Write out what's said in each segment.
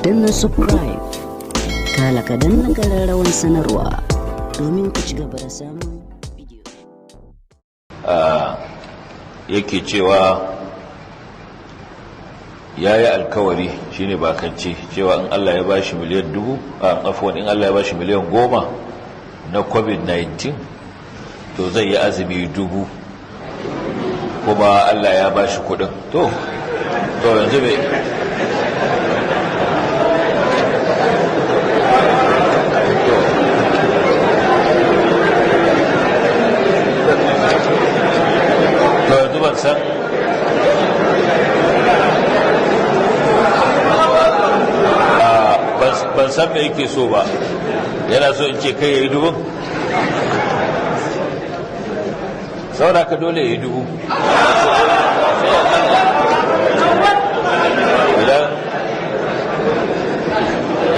danna subscribe kala ka danna ƙararrawar sanarwa domin ku ci gaba da samun bidiyo. Yake cewa ya yi alkawari shine bakance cewa in Allah ya bashi miliyan 1000 in Allah ya bashi miliyan 10 na covid-19 to zai yi azumi 1000 kuma Allah ya bashi kudin to yanzu bai ban san me yake so ba, yana so in ce kai ya yi 1000 saboda ka dole ya yi 1000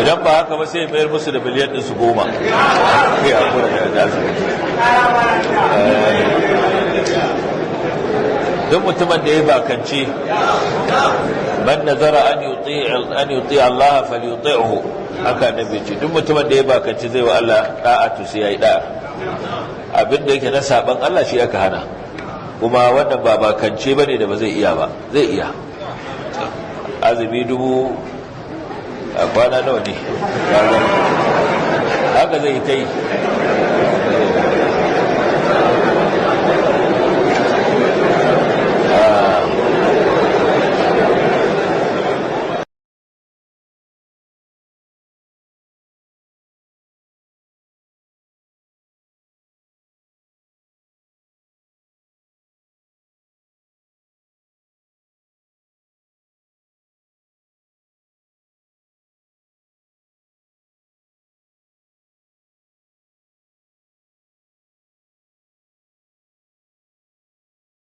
idan ba haka ba sai ya mayar musu da miliyan ɗinsu 10 kai a kura da duk mutumin da ya bakance man nazara an yuti Allah falyuti'hu, haka nabi ce duk mutumin da ya bakance zai wa Allah da'atu sai yayi da'a. Abinda yake na saban Allah shi aka hana, kuma wannan ba bakance bane da ba zai iya ba, zai iya. Azumi 1000 a kwana nawa ne haka zai kai